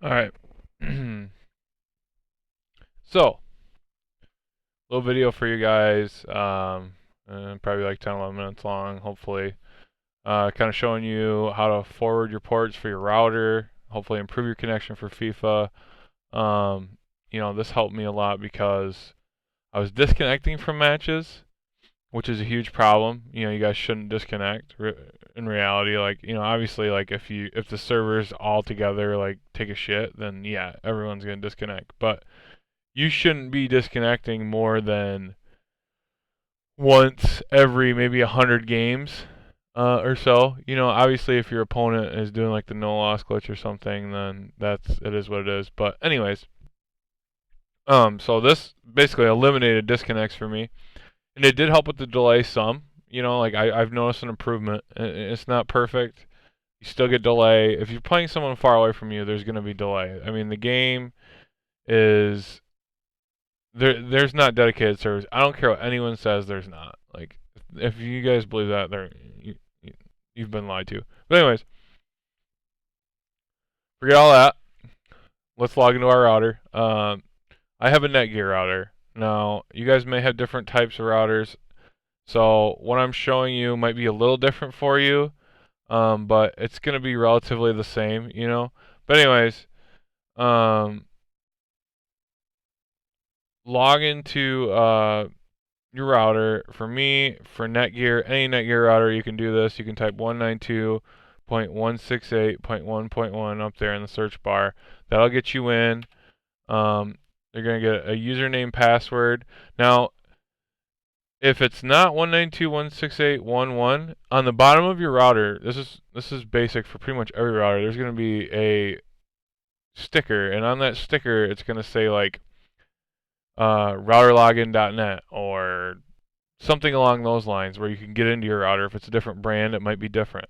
All right. So, little video for you guys. Probably like 10, 11 minutes long, hopefully. Kind of showing you how to forward your ports for your router. Hopefully, improve your connection for FIFA. This helped me a lot because I was disconnecting from matches, which is a huge problem. You guys shouldn't disconnect. In reality, obviously, if the servers all together take a shit, then yeah, everyone's gonna disconnect. But you shouldn't be disconnecting more than once every maybe 100 games or so. Obviously, if your opponent is doing like the no loss glitch or something, then it is what it is. But anyways, so this basically eliminated disconnects for me, and it did help with the delay some. I've noticed an improvement. It's not perfect. You still get delay. If you're playing someone far away from you, there's going to be delay. I mean, the game is there's not dedicated servers. I don't care what anyone says. There's not. Like, if you guys believe that, you've been lied to. But anyways, forget all that. Let's log into our router. I have a Netgear router. Now, you guys may have different types of routers, so what I'm showing you might be a little different for you, but it's going to be relatively the same. But anyways, log into your router. For me, for Netgear, any Netgear router, you can do this. You can type 192.168.1.1 up there in the search bar. That'll get you in. You're going to get a username, password. Now, if it's not 192.168.1.1, on the bottom of your router, this is basic for pretty much every router, there's going to be a sticker, and on that sticker, it's going to say like routerlogin.net or something along those lines where you can get into your router. If it's a different brand, it might be different.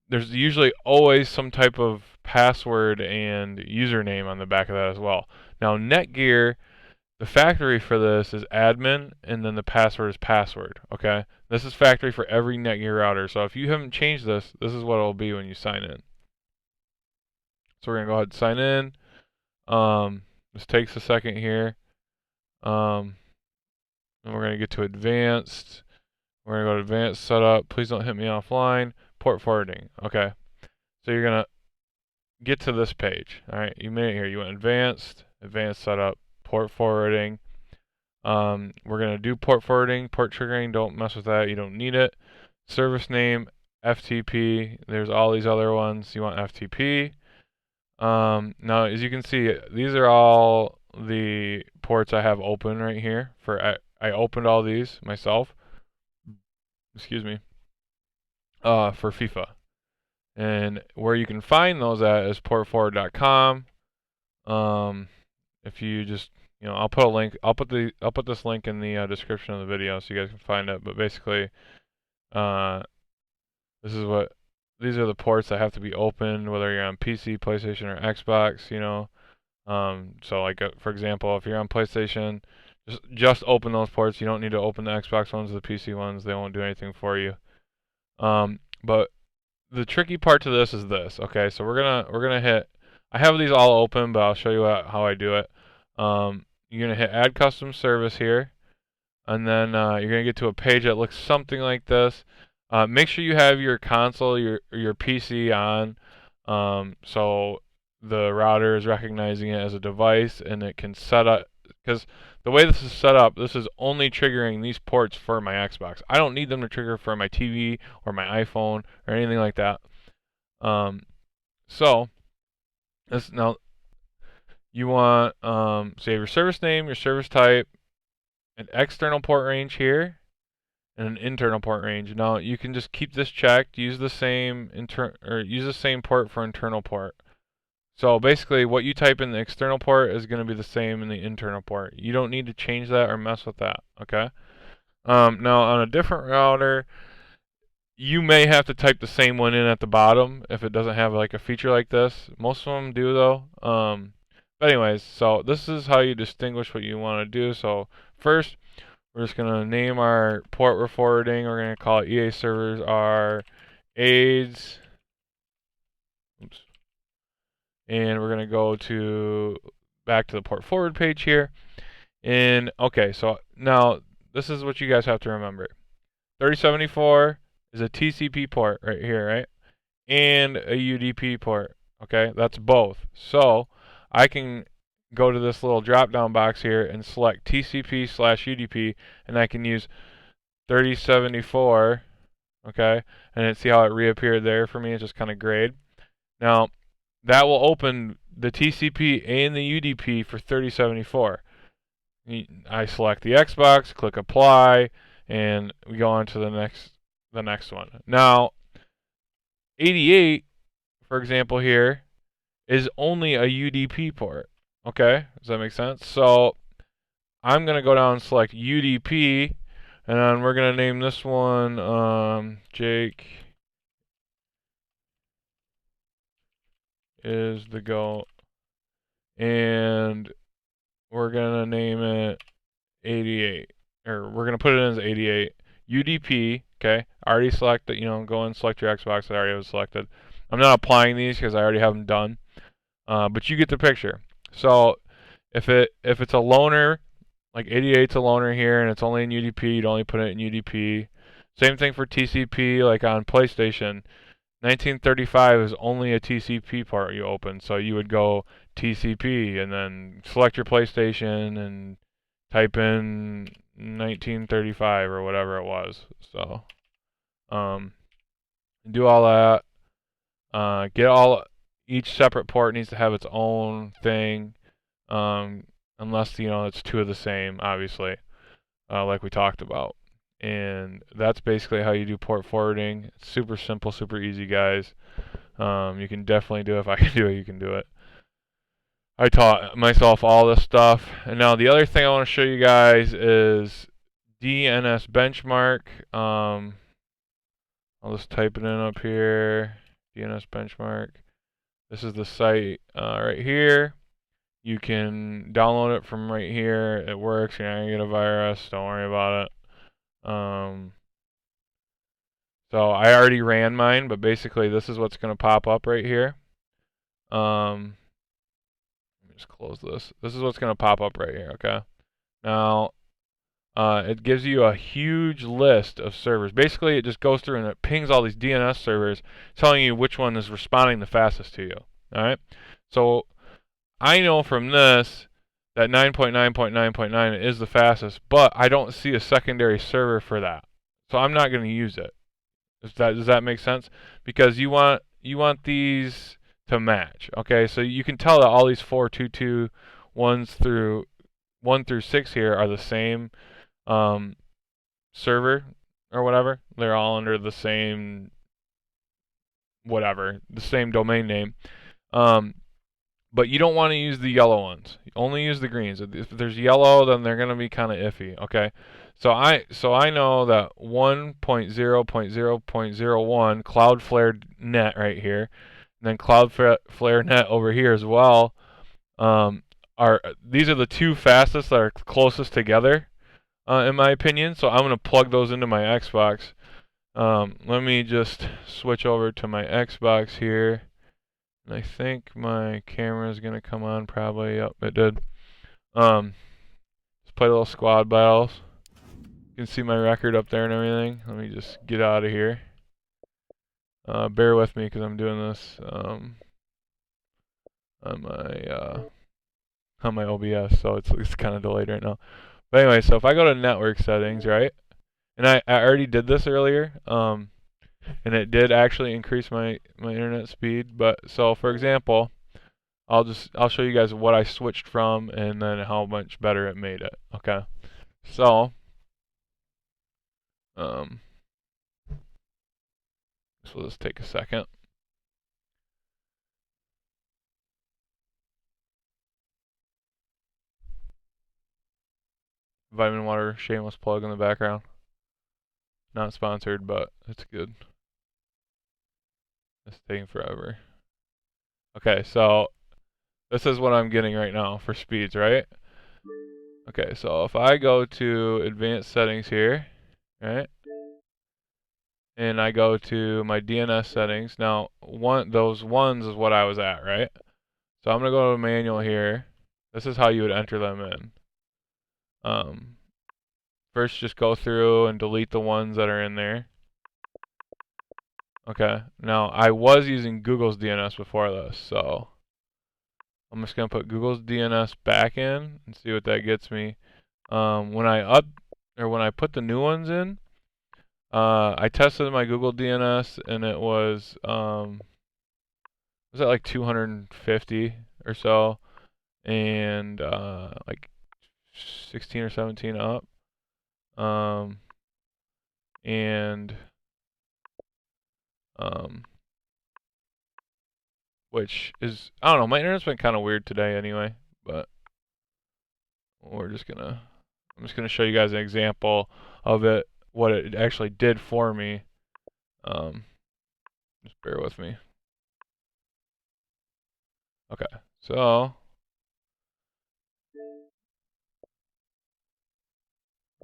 There's usually always some type of password and username on the back of that as well. Now, Netgear, the factory for this is admin, and then the password is password, okay? This is factory for every Netgear router, so if you haven't changed this, this is what it'll be when you sign in. So we're going to go ahead and sign in. This takes a second here. And we're going to get to advanced. We're going to go to advanced setup. Please don't hit me offline. Port forwarding. Okay. So you're going to get to this page. All right. You made it here. You went advanced, advanced setup, port forwarding. We're going to do port forwarding, port triggering. Don't mess with that. You don't need it. Service name, FTP. There's all these other ones. You want FTP. Now, as you can see, these are all the ports I have open right here. I opened all these myself. Excuse me. For FIFA. And where you can find those at is portforward.com. If you just, I'll put a link. I'll put this link in the description of the video so you guys can find it. But basically, this is what these are the ports that have to be opened, whether you're on PC, PlayStation, or Xbox. So like for example, if you're on PlayStation, just open those ports. You don't need to open the Xbox ones or the PC ones. They won't do anything for you. But the tricky part to this is this. Okay, so we're gonna hit. I have these all open, but I'll show you how I do it. You're gonna hit Add Custom Service here, and then you're gonna get to a page that looks something like this. Make sure you have your console, your PC on, so the router is recognizing it as a device, and it can set up. Because the way this is set up, this is only triggering these ports for my Xbox. I don't need them to trigger for my TV or my iPhone or anything like that. So this now you want so you have your service name, your service type, an external port range here, and an internal port range. Now you can just keep this checked. Use the same port for internal port. So basically, what you type in the external port is going to be the same in the internal port. You don't need to change that or mess with that. Okay. Now on a different router, you may have to type the same one in at the bottom if it doesn't have like a feature like this. Most of them do though. But anyways, so this is how you distinguish what you want to do. So first, we're just gonna name our port we're forwarding. We're gonna call it EA servers are AIDS. Oops. and we're gonna go to back to the port forward page here. And okay, so now this is what you guys have to remember. 3074 is a TCP port right here, right? And a UDP port. Okay, that's both. So I can go to this little drop down box here and select TCP/UDP, and I can use 3074. Okay, and then see how it reappeared there for me. It's just kind of grayed. Now that will open the TCP and the UDP for 3074. I select the Xbox, click apply, and we go on to the next one. Now 88, for example, here is only a UDP port. Okay, does that make sense? So I'm gonna go down and select UDP, and then we're gonna name this one Jake is the GOAT, and we're gonna name it 88, or we're gonna put it in as 88 UDP. Okay, I already selected. Go and select your Xbox. I already have it selected. I'm not applying these because I already have them done. But you get the picture. So if it's a loner, like 88's a loner here, and it's only in UDP, you'd only put it in UDP. Same thing for TCP, like on PlayStation. 1935 is only a TCP part you open, so you would go TCP and then select your PlayStation and type in 1935 or whatever it was. So do all that. Each separate port needs to have its own thing, unless it's two of the same, obviously, like we talked about. And that's basically how you do port forwarding. It's super simple, super easy, guys. You can definitely do it. If I can do it, you can do it. I taught myself all this stuff. And now the other thing I want to show you guys is DNS benchmark. I'll just type it in up here. DNS benchmark. This is the site right here. You can download it from right here. It works. You're not going to get a virus. Don't worry about it. So I already ran mine, but basically this is what's going to pop up right here. Let me just close this. This is what's going to pop up right here, okay? Now, it gives you a huge list of servers. Basically, it just goes through and it pings all these DNS servers, telling you which one is responding the fastest to you, all right? So I know from this that 9.9.9.9 is the fastest, but I don't see a secondary server for that. So I'm not going to use it. Does that make sense? Because you want these to match. Okay, so you can tell that all these 422 1 through 6 here are the same server or whatever. They're all under the same the same domain name. But you don't want to use the yellow ones. You only use the greens. If there's yellow, then they're going to be kind of iffy, okay? So I know that 1.0.0.01 Cloudflare net right here, and then Cloudflare net over here as well, these are the two fastest that are closest together, in my opinion. So I'm going to plug those into my Xbox. Let me just switch over to my Xbox here. And I think my camera is going to come on probably. Yep, it did. Let's play a little squad battles. You can see my record up there and everything. Let me just get out of here. Bear with me because I'm doing this on my OBS, so it's kind of delayed right now. But anyway, so if I go to network settings, right, and I already did this earlier, and it did actually increase my internet speed. But so for example, I'll show you guys what I switched from and then how much better it made it. Okay, so this will just take a second. Vitamin water, shameless plug in the background. Not sponsored, but it's good. It's taking forever. Okay, so this is what I'm getting right now for speeds, right? Okay, so if I go to advanced settings here, right? And I go to my DNS settings. Now, those ones is what I was at, right? So I'm gonna go to manual here. This is how you would enter them in. First, just go through and delete the ones that are in there. Okay. Now I was using Google's DNS before this, so I'm just gonna put Google's DNS back in and see what that gets me. When I put the new ones in, I tested my Google DNS and it was at like 250 or so, and like 16 or 17 up, and which is, I don't know, my internet's been kind of weird today anyway, but I'm just gonna show you guys an example of it, what it actually did for me. Just bear with me. Okay, so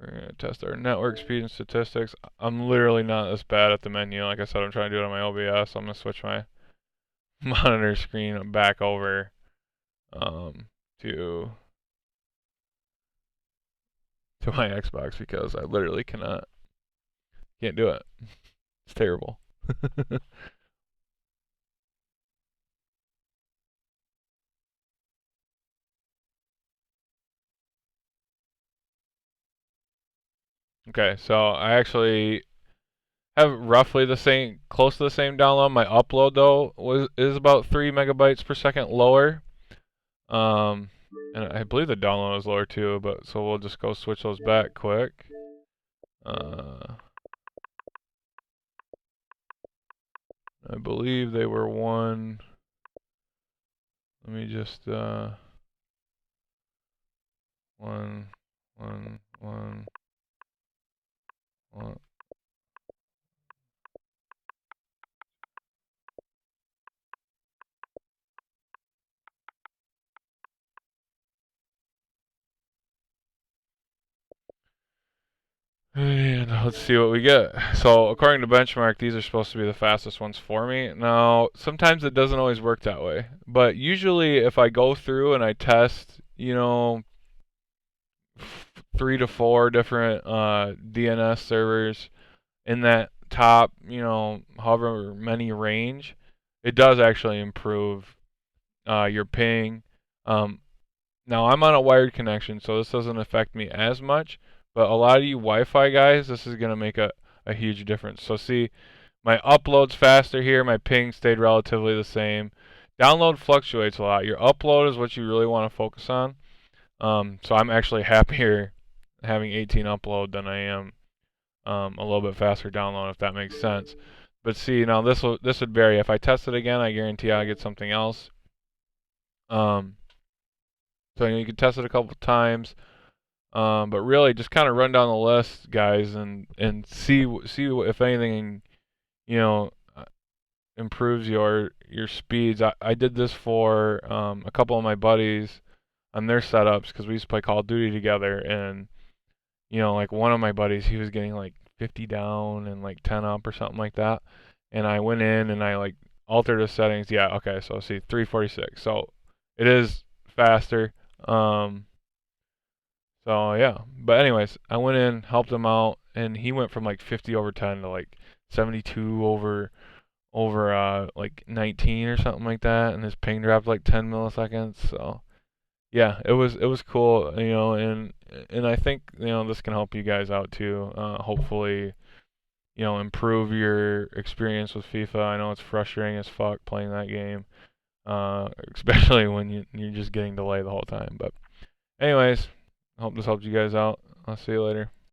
we're gonna test our network speed and statistics. I'm literally not this bad at the menu. Like I said, I'm trying to do it on my OBS. I'm gonna switch my monitor screen back over to my Xbox because I literally can't do it. It's terrible. Okay, so I actually have roughly the same, close to the same download. My upload though is about 3 megabytes per second lower. And I believe the download is lower too, but so we'll just go switch those back quick. I believe they were one. Let me just one. And let's see what we get. So according to benchmark, these are supposed to be the fastest ones for me. Now, sometimes it doesn't always work that way. But usually if I go through and I test, 3 to 4 different DNS servers in that top, however many range, it does actually improve your ping. Now I'm on a wired connection, so this doesn't affect me as much. But a lot of you Wi-Fi guys, this is going to make a huge difference. So see, my upload's faster here. My ping stayed relatively the same. Download fluctuates a lot. Your upload is what you really want to focus on. So I'm actually happier having 18 upload than I am a little bit faster download, if that makes sense. But see, now this would vary. If I test it again, I guarantee I'll get something else. So you can test it a couple times. But really, just kind of run down the list, guys, and see if anything, improves your speeds. I did this for a couple of my buddies on their setups because we used to play Call of Duty together, and like one of my buddies, he was getting like 50 down and like 10 up or something like that, and I went in and I like altered the settings. Yeah, okay, so see 346. So it is faster. So yeah, but anyways, I went in, helped him out, and he went from like 50 over 10 to like 72 over like 19 or something like that, and his ping dropped like 10 milliseconds. So yeah, it was cool, and I think this can help you guys out too. Hopefully, improve your experience with FIFA. I know it's frustrating as fuck playing that game, especially when you're just getting delay the whole time. But anyways, I hope this helped you guys out. I'll see you later.